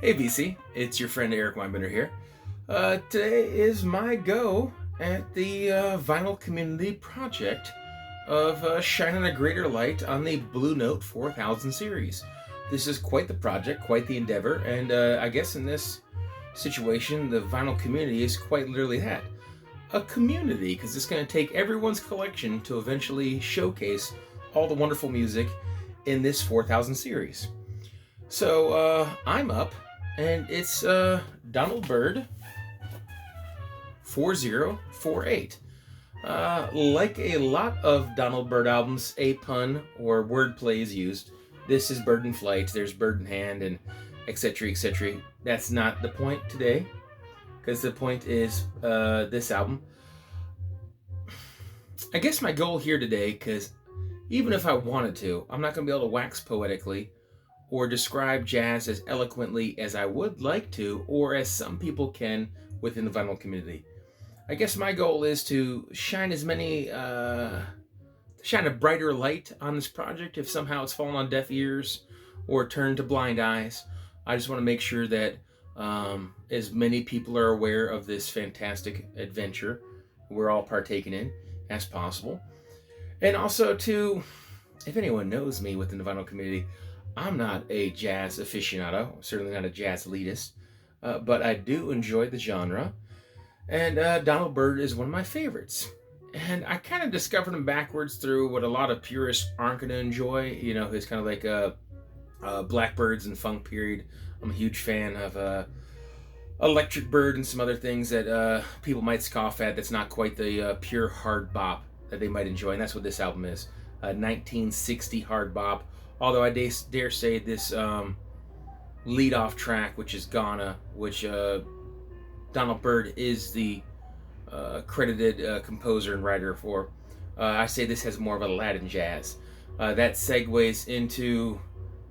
Hey VC, it's your friend Eric Weinbender here. Today is my go at the vinyl community project of shining a greater light on the Blue Note 4000 series. This is quite the project, quite the endeavor, and I guess in this situation, the vinyl community is quite literally that, a community, because it's going to take everyone's collection to eventually showcase all the wonderful music in this 4000 series. So I'm up, and it's Donald Byrd 4048. Like a lot of Donald Byrd albums, a pun or wordplay is used. This is Bird in Flight, there's Bird in Hand, and etc. etc. That's not the point today, because the point is this album. I guess my goal here today, because even if I wanted to, I'm not going to be able to wax poetically or describe jazz as eloquently as I would like to, or as some people can within the vinyl community. I guess my goal is to shine shine a brighter light on this project if somehow it's fallen on deaf ears or turned to blind eyes. I just want to make sure that as many people are aware of this fantastic adventure we're all partaking in as possible. And also to, if anyone knows me within the vinyl community, I'm not a jazz aficionado, certainly not a jazz elitist, but I do enjoy the genre, and Donald Byrd is one of my favorites. And I kind of discovered him backwards through what a lot of purists aren't going to enjoy, his kind of like Blackbirds and funk period. I'm a huge fan of Electric Bird and some other things that people might scoff at that's not quite the pure hard bop that they might enjoy, and that's what this album is, a 1960 hard bop. Although I dare say this lead-off track, which is Ghana, which Donald Byrd is the credited composer and writer for, I say this has more of a Latin jazz. That segues into,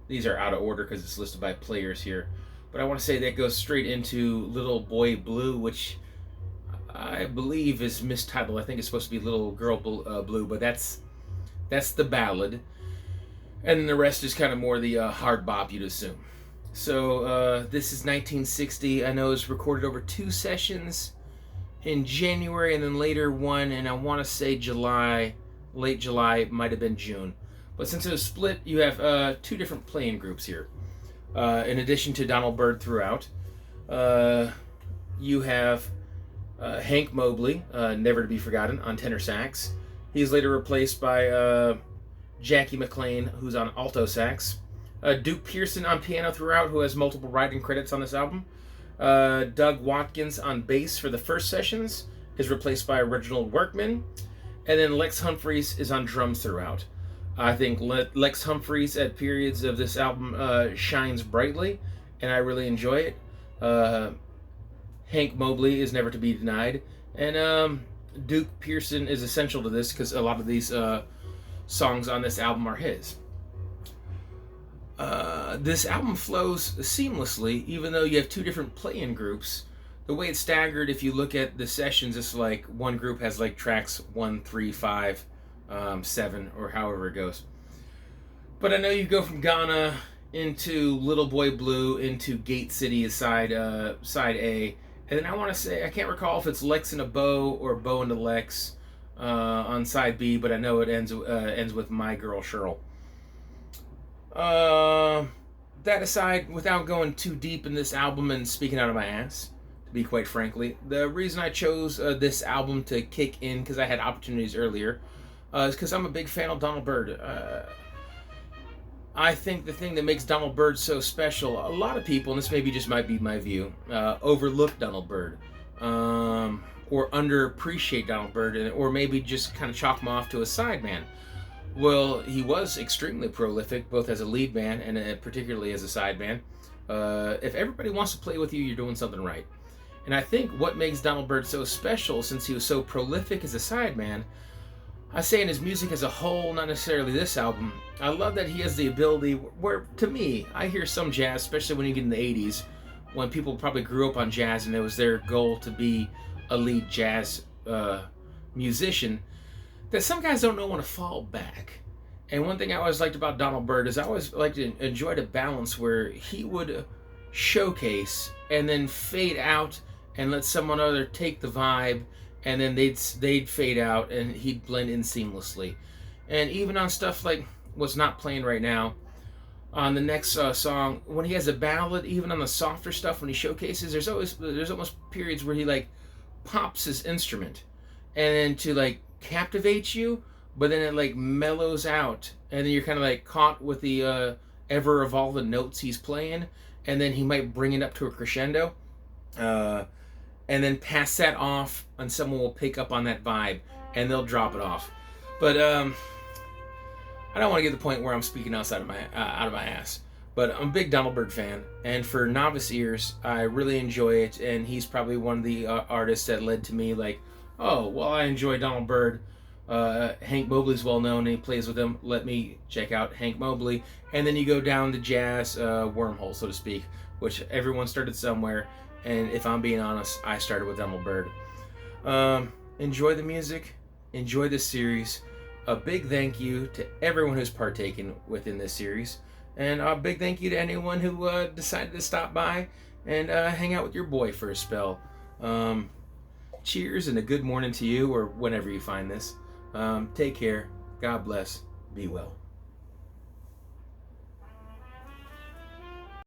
these are out of order because it's listed by players here, but I want to say that goes straight into Little Boy Blue, which I believe is mistitled. I think it's supposed to be Little Girl Blue, but that's the ballad. And then the rest is kind of more the hard bop, you'd assume. So this is 1960. I know it was recorded over 2 sessions in January and then later one, and I want to say July, late July, might have been June. But since it was split, you have 2 different playing groups here. In addition to Donald Byrd throughout, you have Hank Mobley, never to be forgotten, on tenor sax. He's later replaced by Jackie McLean, who's on alto sax. Duke Pearson on piano throughout, who has multiple writing credits on this album. Doug Watkins on bass for the first sessions is replaced by Reginald Workman. And then Lex Humphreys is on drums throughout. I think Lex Humphreys at periods of this album shines brightly, and I really enjoy it. Hank Mobley is never to be denied. And Duke Pearson is essential to this because a lot of these songs on this album are his. This album flows seamlessly, even though you have 2 different play-in groups. The way it's staggered, if you look at the sessions, it's like one group has like tracks 1, 3, 5, 7, or however it goes. But I know you go from Ghana into Little Boy Blue into Gate City as side A, and then I want to say, I can't recall if it's Lex and a Bow or Bow and a Lex on side B, but I know it ends with My Girl Cheryl. That aside, without going too deep in this album and speaking out of my ass, to be quite frankly, the reason I chose this album to kick in, because I had opportunities earlier, is because I'm a big fan of Donald Byrd. I think the thing that makes Donald Byrd so special, a lot of people, and this maybe just might be my view, overlook Donald Byrd. Or underappreciate Donald Byrd, or maybe just kind of chalk him off to a sideman. Well, he was extremely prolific, both as a lead man and particularly as a sideman. If everybody wants to play with you, you're doing something right. And I think what makes Donald Byrd so special, since he was so prolific as a sideman, I say in his music as a whole, not necessarily this album, I love that he has the ability where, to me, I hear some jazz, especially when you get in the 80s, when people probably grew up on jazz and it was their goal to be a lead jazz musician, that some guys don't know when to fall back. And one thing I always liked about Donald Byrd is I always liked to enjoy the balance where he would showcase and then fade out and let someone other take the vibe, and then they'd fade out and he'd blend in seamlessly. And even on stuff like what's not playing right now, on the next song, when he has a ballad, even on the softer stuff, when he showcases, there's almost periods where he like pops his instrument, and then to like captivate you, but then it like mellows out, and then you're kind of like caught with the ever evolving notes he's playing, and then he might bring it up to a crescendo, and then pass that off, and someone will pick up on that vibe, and they'll drop it off. But I don't want to get to the point where I'm speaking outside of my out of my ass. But I'm a big Donald Byrd fan, and for novice ears, I really enjoy it. And he's probably one of the artists that led to me like, oh, well, I enjoy Donald Byrd. Hank Mobley's well known, and he plays with him. Let me check out Hank Mobley. And then you go down the jazz wormhole, so to speak, which everyone started somewhere. And if I'm being honest, I started with Donald Byrd. Enjoy the music. Enjoy this series. A big thank you to everyone who's partaken within this series. And a big thank you to anyone who decided to stop by and hang out with your boy for a spell. Cheers and a good morning to you, or whenever you find this. Take care. God bless. Be well.